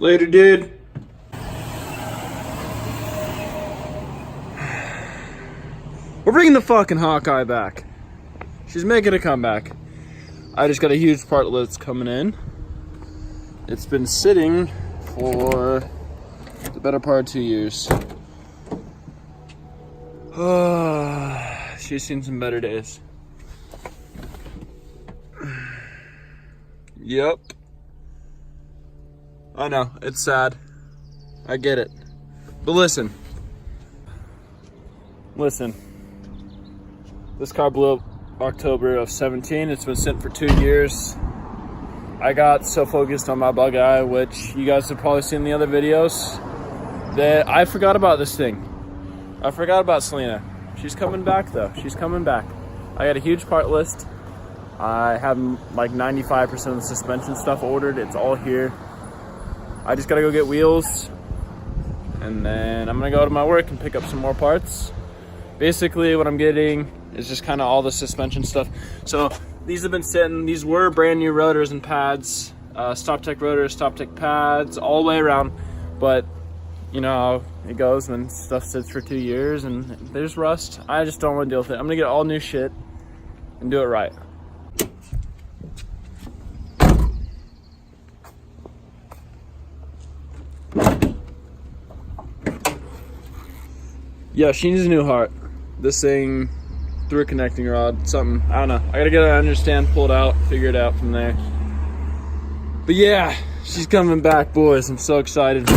Later, dude. We're bringing the fucking Hawkeye back. She's making a comeback. I just got a huge part list coming in. It's been sitting for the better part of 2 years. She's seen some better days. Yep. I know, it's sad. I get it. But listen. This car blew up October of 17. It's been sitting for 2 years. I got so focused on my bug eye, which you guys have probably seen in the other videos, that I forgot about this thing. I forgot about Selena. She's coming back though. She's coming back. I got a huge part list. I have like 95% of the suspension stuff ordered. It's all here. I just gotta go get wheels, and then I'm gonna go to my work and pick up some more parts. Basically what I'm getting is just kind of all the suspension stuff. So these have been sitting. These were brand new rotors and pads, Stop Tech rotors, Stop Tech pads, all the way around. But you know how it goes when stuff sits for 2 years and there's rust. I just don't want to deal with it. I'm gonna get all new shit and do it right. Yeah, she needs a new heart. This thing through a connecting rod, something, I don't know. I gotta get it, understand, pull it out, figure it out from there. But yeah, she's coming back, boys. I'm so excited.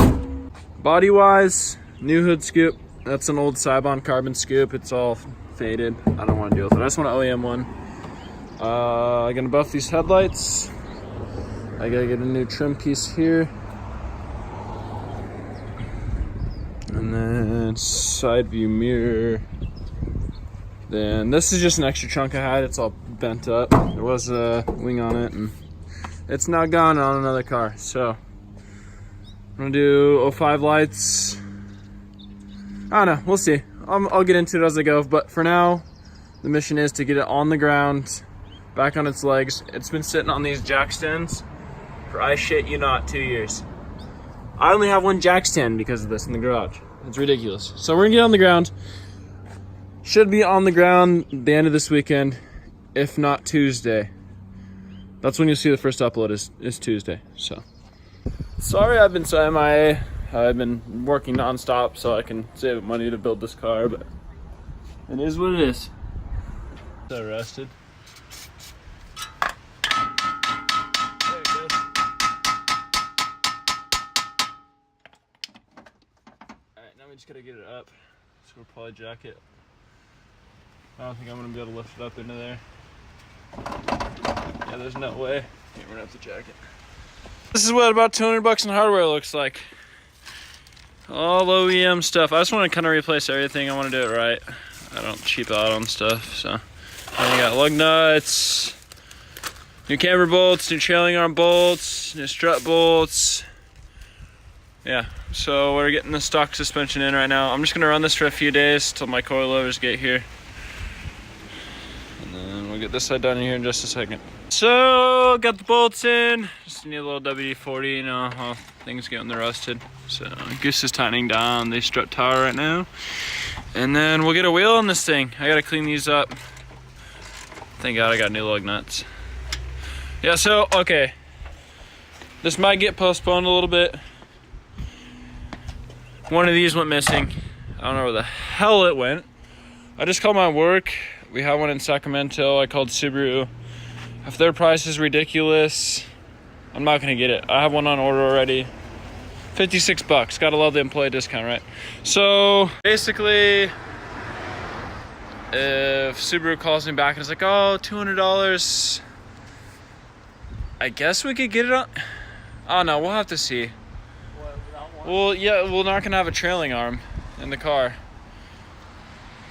Body wise, new hood scoop. That's an old Cybon carbon scoop. It's all faded. I don't want to deal with it. I just want an OEM one. I'm gonna buff these headlights. I gotta get a new trim piece here. And then side view mirror. Then this is just an extra chunk I had. It's all bent up. There was a wing on it and it's now gone on another car. So I'm gonna do 05 lights. I don't know, we'll see. I'll get into it as I go, but for now, the mission is to get it on the ground, back on its legs. It's been sitting on these jack stands for, I shit you not, 2 years. I only have one jack stand because of this in the garage. It's ridiculous. So we're gonna get on the ground. Should be on the ground the end of this weekend, if not Tuesday. That's when you'll see the first upload is Tuesday. So sorry I've been so MIA. I've been working nonstop so I can save money to build this car, but it is what it is. So rusted. There it goes. Alright, now we just gotta get it up. So we'll probably jack it. I don't think I'm gonna be able to lift it up into there. Yeah, there's no way. Yeah, we're gonna have to jack it. This is what about 200 bucks in hardware looks like. All OEM stuff. I just want to kind of replace everything. I want to do it right. I don't cheap out on stuff. So, then you got lug nuts, new camber bolts, new trailing arm bolts, new strut bolts. Yeah, so we're getting the stock suspension in right now. I'm just gonna run this for a few days till my coilovers get here. And then we'll get this side done here in just a second. So, got the bolts in. Just need a little WD-40, you know how things get when they're rusted. So, Goose is tightening down the strut tower right now. And then we'll get a wheel on this thing. I gotta clean these up. Thank God I got new lug nuts. Yeah, so, okay. This might get postponed a little bit. One of these went missing. I don't know where the hell it went. I just called my work. We have one in Sacramento. I called Subaru. If their price is ridiculous, I'm not gonna get it. I have one on order already. 56 bucks. Gotta love the employee discount, right? So basically, if Subaru calls me back and it's like, oh, $200, I guess we could get it on. Oh no, we'll have to see. Well, yeah, we're not gonna have a trailing arm in the car.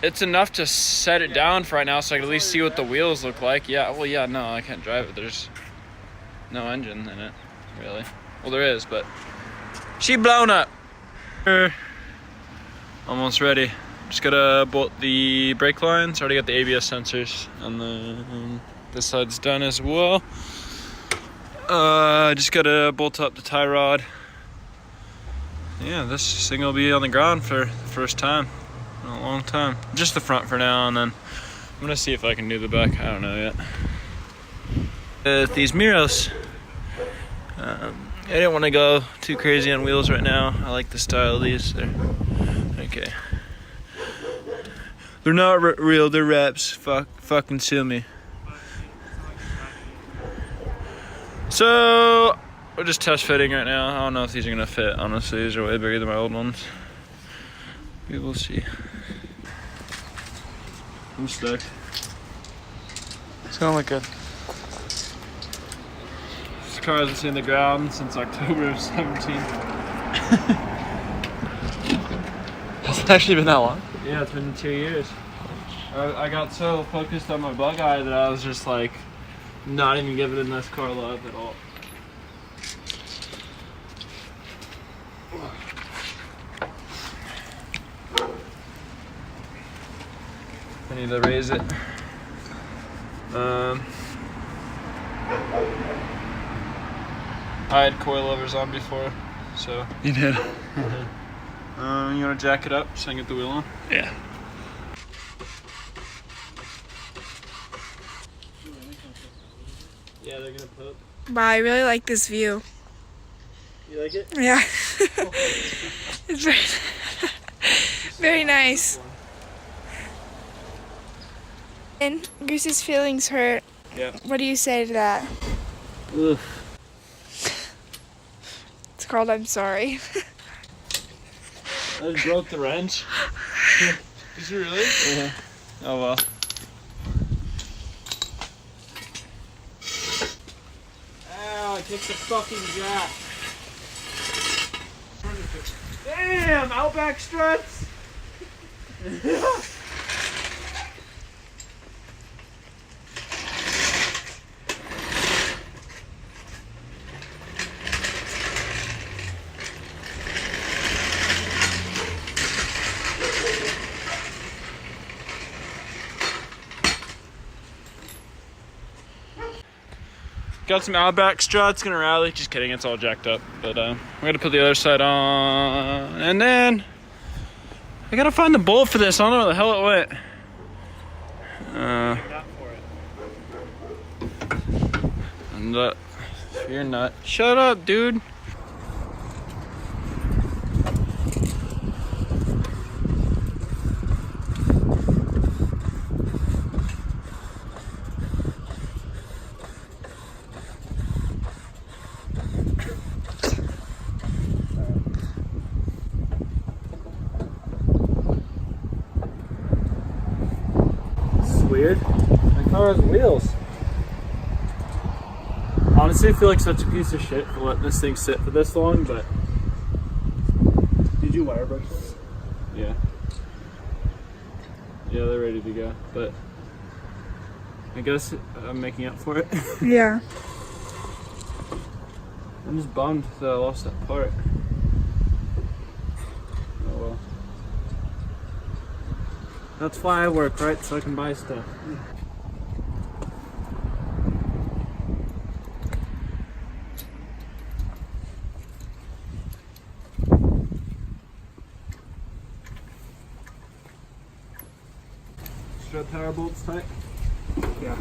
It's enough to set it down for right now so I can at least see what the wheels look like. Yeah, well, yeah, no, I can't drive it. There's no engine in it, really. Well, there is, but she blown up. Almost ready. Just gotta bolt the brake lines. Already got the ABS sensors, and then this side's done as well. Just gotta bolt up the tie rod Yeah, this thing will be on the ground for the first time in a long time. Just the front for now, and then I'm gonna see if I can do the back. I don't know yet. These Miros, I didn't want to go too crazy on wheels right now. I like the style of these. They're okay. They're not real. They're reps. Fucking sue me. So we're just test fitting right now. I don't know if these are gonna fit. Honestly, these are way bigger than my old ones. We will see. I'm stuck. It's gonna look good. This car hasn't seen the ground since October of 17. Has it actually been that long? Yeah, it's been 2 years. I got so focused on my bug eye that I was just like not even giving this car love at all. I need to raise it. I had coilovers on before, so. You did? You wanna jack it up so I can get the wheel on? Yeah. Yeah, they're gonna poke. Wow, I really like this view. You like it? Yeah. It's very, very nice. And Goose's feelings hurt. Yeah. What do you say to that? Ugh. It's called I'm sorry. I just broke the wrench. Did you really? Yeah. Oh well. Ow, I kicked the fucking jack. Damn, Outback struts! Got some Outback struts, gonna rally. Just kidding, it's all jacked up. But we're gonna put the other side on, and then I gotta find the bolt for this. I don't know where the hell it went. And you're not. Shut up, dude. Weird. My car has wheels. Honestly, I feel like such a piece of shit for letting this thing sit for this long, but. Did you wire brush this? Yeah. Yeah, they're ready to go, but I guess I'm making up for it. Yeah. I'm just bummed that I lost that part. Oh well. That's why I work, right? So I can buy stuff. Strut power bolts tight? Yeah.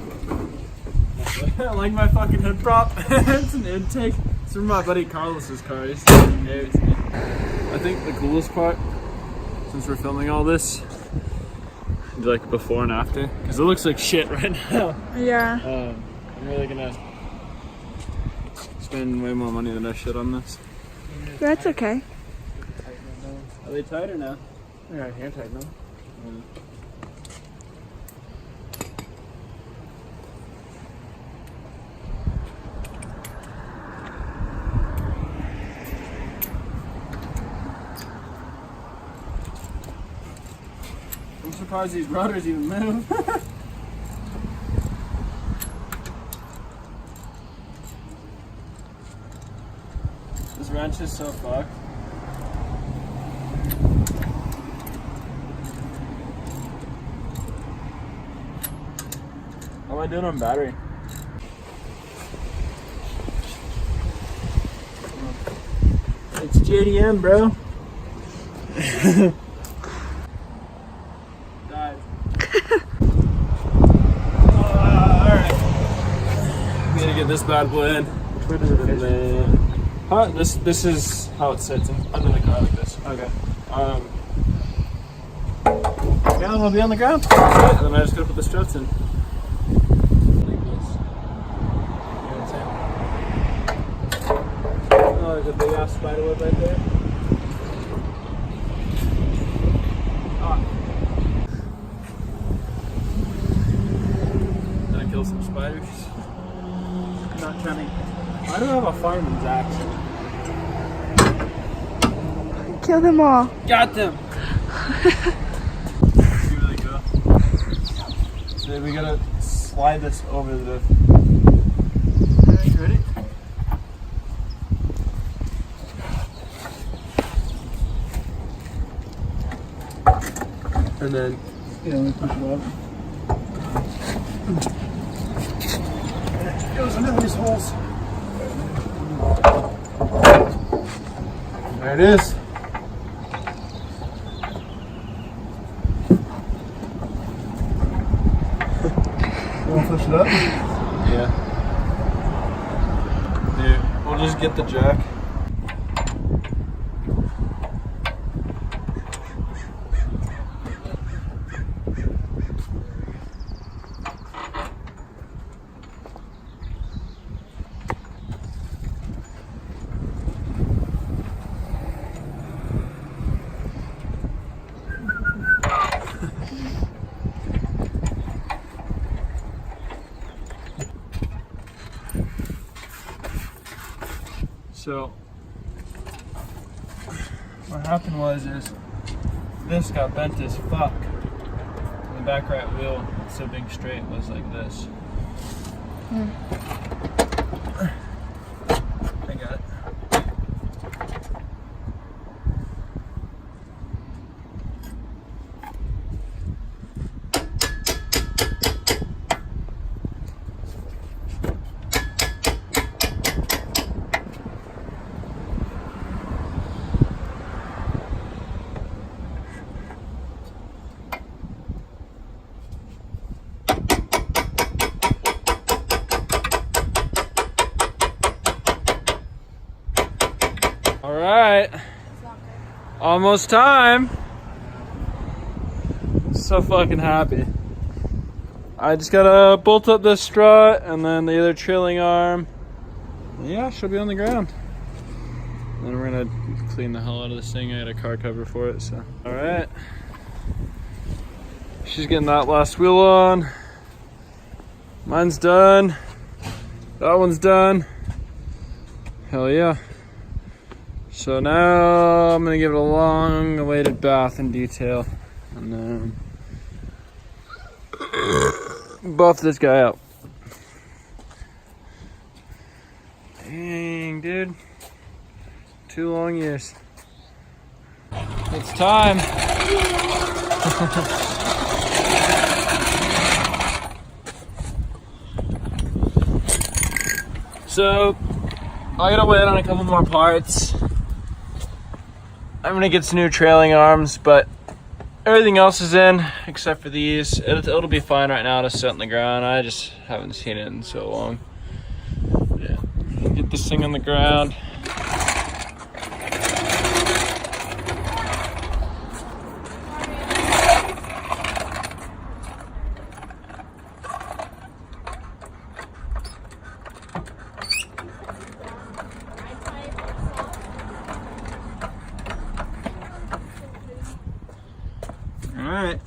I like my fucking head prop. It's an intake. It's from my buddy Carlos's car. He gave it to me. I think the coolest part, since we're filming all this, is like before and after, because it looks like shit right now. Yeah. I'm really gonna spend way more money than I should on this. That's okay. Are they tighter now? Yeah, hand tighten them. I'm surprised these rotors even move. This wrench is so fucked. How am I doing on battery? It's JDM, bro. Died. Alright. We gotta get this bad boy in. Where does it And then, this is how it sits under the car like this. Okay. Yeah, it'll be on the ground. And then I just gotta put the struts in. Like this. You know what I'm saying? Oh, there's a big ass spider web right there. Ah. Did I kill some spiders? Not trying to. I don't have a fireman's axe. Kill them all. Got them! Really good. So we gotta slide this over the. You ready? And then. Yeah, let me push it up. It goes into these holes. There it is. You want to push it up? Yeah. Dude, we'll just get the jack. So what happened was this got bent as fuck. The back right wheel, instead of being straight, was like this. I got it. All right, almost time. So fucking happy. I just gotta bolt up this strut and then the other trailing arm. Yeah, she'll be on the ground. Then we're gonna clean the hell out of this thing. I got a car cover for it, so. All right. She's getting that last wheel on. Mine's done. That one's done. Hell yeah. So now I'm gonna give it a long awaited bath in detail and then buff this guy up. Dang, dude. 2 long years. It's time. So I gotta wait on a couple more parts. I'm gonna get some new trailing arms, but everything else is in except for these. It'll be fine right now to sit on the ground. I just haven't seen it in so long. Yeah, get this thing on the ground. All right.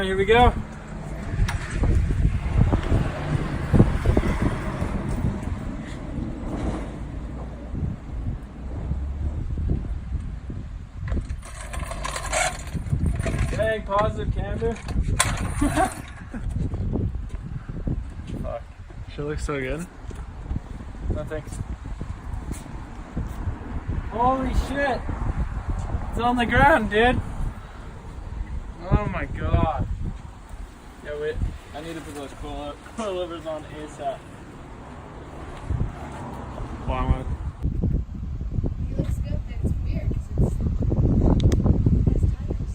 here we go. Dang, positive camber. Fuck. She looks so good. No thanks. Holy shit! It's on the ground, dude. Oh my god. Yeah, wait. I need to put those coilovers on ASAP. Wow. It looks good, but it's weird because it has tires.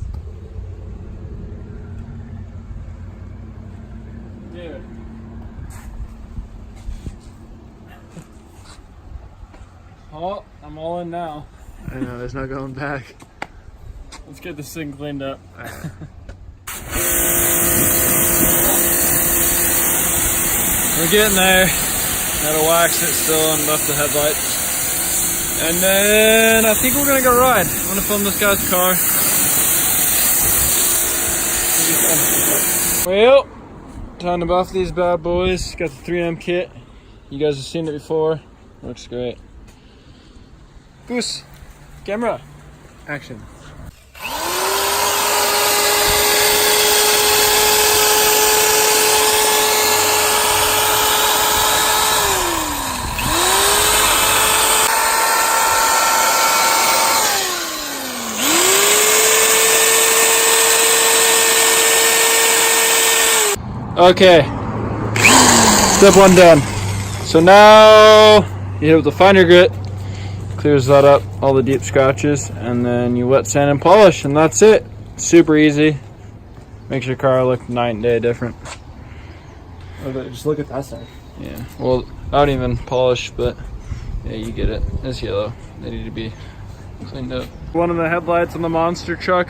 Dude. Oh, I'm all in now. I know, there's no going back. Let's get this thing cleaned up. We're getting there. Gotta wax it still and buff the headlights. And then I think we're gonna go ride. I'm gonna film this guy's car. Well, time to buff these bad boys. Got the 3M kit. You guys have seen it before. Looks great. Goose, camera, action. Okay, step one done. So now you hit with the finer grit, clears that up, all the deep scratches, and then you wet sand and polish, and that's it. Super easy. Makes your car look night and day different. Okay, just look at that side. Yeah, well, I don't even polish, but yeah, you get it. It's yellow. They need to be cleaned up. One of the headlights on the monster truck.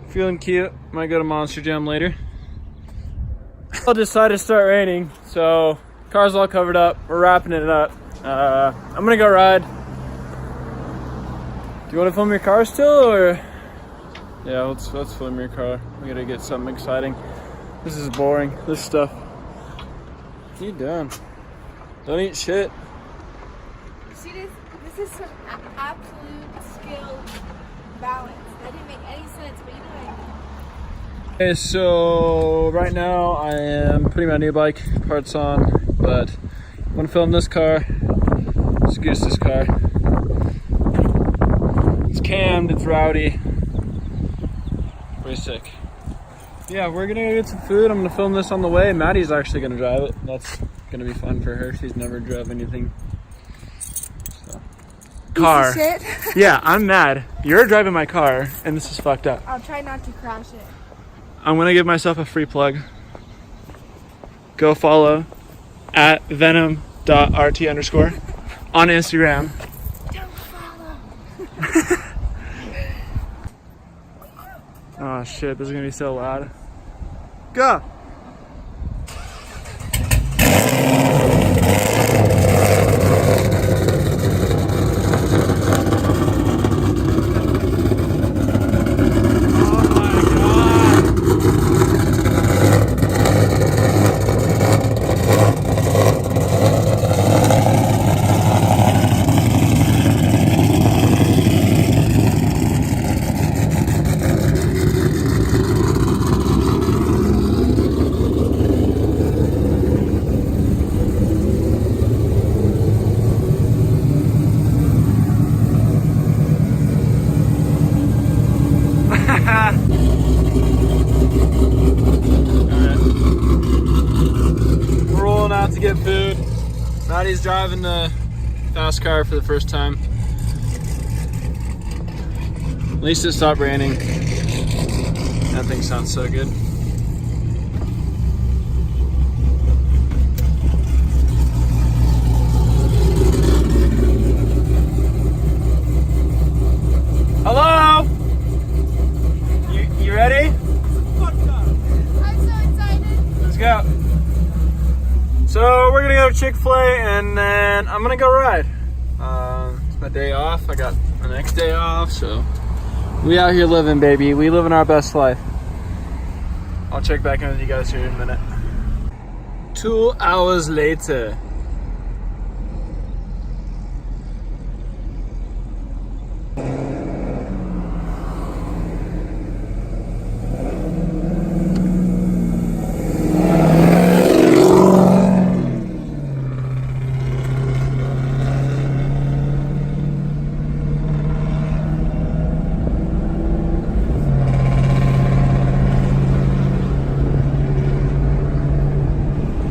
Feeling cute. Might go to Monster Jam later. I'll decide to start raining, so car's all covered up. We're wrapping it up. I'm gonna go ride. Do you want to film your car still, or? Yeah, let's film your car. We gotta get something exciting. This is boring. This stuff. What are you doing? Don't eat shit. See, this is some absolute skill balance. That didn't make any sense, but you know what I mean. Okay, so right now I am putting my new bike parts on, but I'm gonna film this car. It's Goose's car. It's cammed, it's rowdy. Pretty sick. Yeah, we're gonna go get some food. I'm gonna film this on the way. Maddie's actually gonna drive it. That's gonna be fun for her. She's never drove anything. So. Car. Piece of shit. Yeah, I'm mad. You're driving my car, and this is fucked up. I'll try not to crash it. I'm gonna give myself a free plug. Go follow at venom.rt_ on Instagram. Don't follow. Oh shit, this is gonna be so loud. Go! We're rolling out to get food. Maddie's driving the fast car for the first time. At least it stopped raining. That thing sounds so good. Hello? You ready? I'm so excited. Let's go. So we're gonna go to Chick-fil-A and then I'm gonna go ride. It's my day off. I got the next day off, so We out here living, baby. We living our best life. I'll check back in with you guys here in a minute. 2 hours later.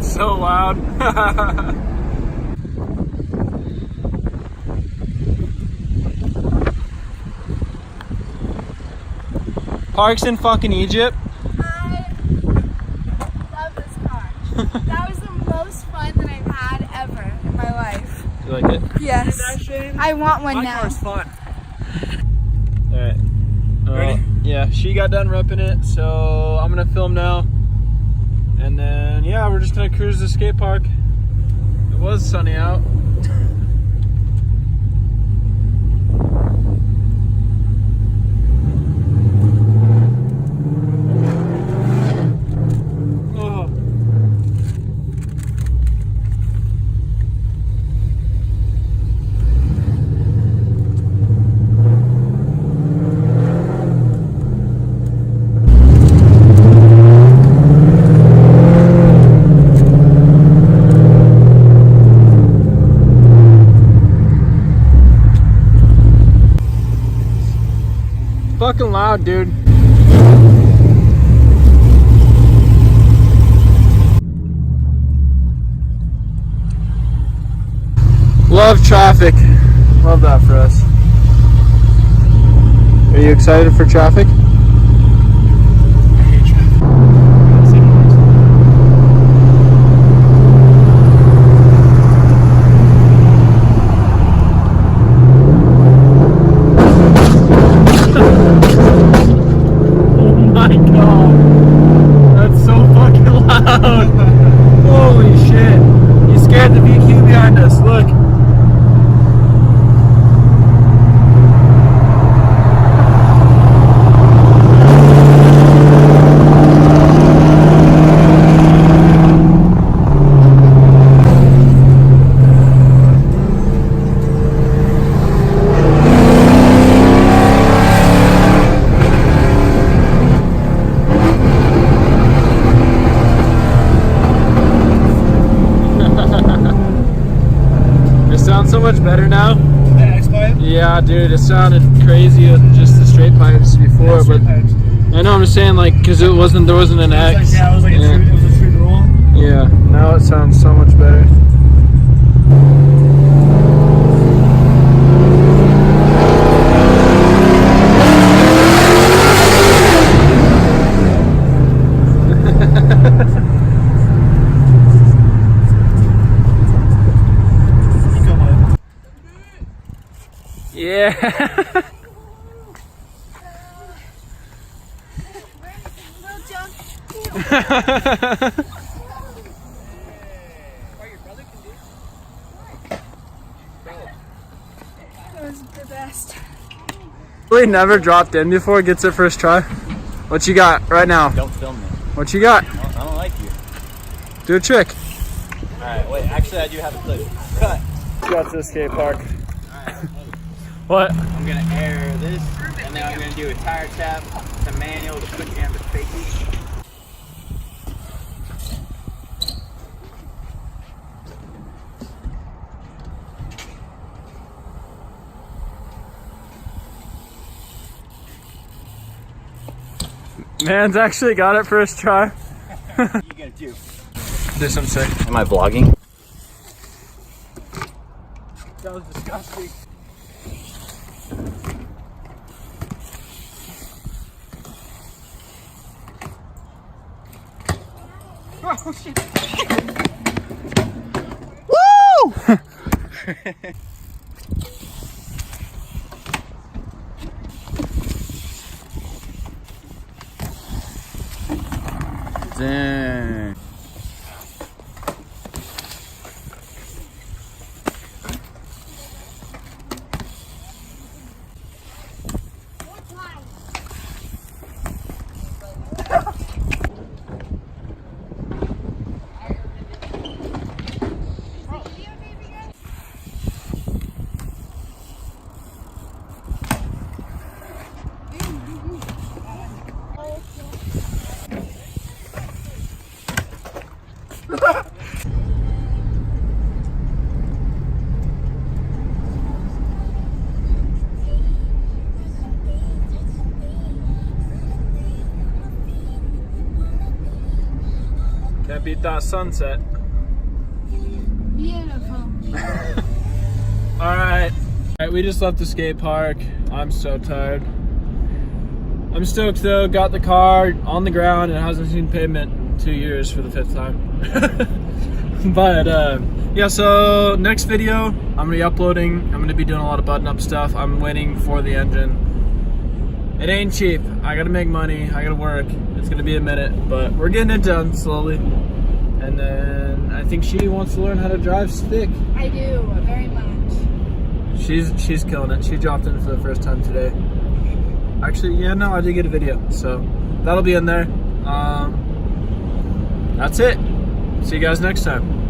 So loud. Parks in fucking Egypt. I love this car. That was the most fun that I've had ever in my life. You like it? Yes. I want one My now. car's fun. Alright. Ready? Yeah, she got done repping it, so I'm gonna film now. And then, yeah, we're just gonna cruise the skate park. It was sunny out. Oh. Fucking loud, dude. Love traffic. Love that for us. Are you excited for traffic? My God, that's so fucking loud. Holy shit. You scared the VQ behind us, look. So much better now. The X-Pipe? Yeah, dude, it sounded crazy with just the straight pipes before, Yeah, but straight pipes. I know, I'm just saying, like, because there wasn't an X. Like, yeah, it was like Yeah. it was a true roll. Yeah, now it sounds so much better. Yeah. Little junk. That was the best. Really never dropped in before, gets it first try. What you got right now? Don't film me. What you got? I don't like you. Do a trick. Alright, wait, actually I do have a clip. Cut. Got to the skate park. Alright, What? I'm gonna air this, and then I'm gonna do a tire tap, the manual to put you on the fakie. Man's actually got it first try. What are you gonna do? Do some sick. Am I vlogging? That was disgusting. Oh shit. Woo! Dang. More time. beat that sunset. Beautiful. Alright, we just left the skate park. I'm so tired. I'm stoked though, got the car on the ground and it hasn't seen pavement in 2 years for the 5th time. But yeah, so next video I'm gonna be uploading. I'm gonna be doing a lot of button up stuff. I'm waiting for the engine. It ain't cheap. I gotta make money, I gotta work. It's gonna be a minute, but we're getting it done slowly. And then I think she wants to learn how to drive stick. I do, very much. She's killing it. She dropped in for the first time today. Actually, yeah, no, I did get a video, so that'll be in there. That's it. See you guys next time.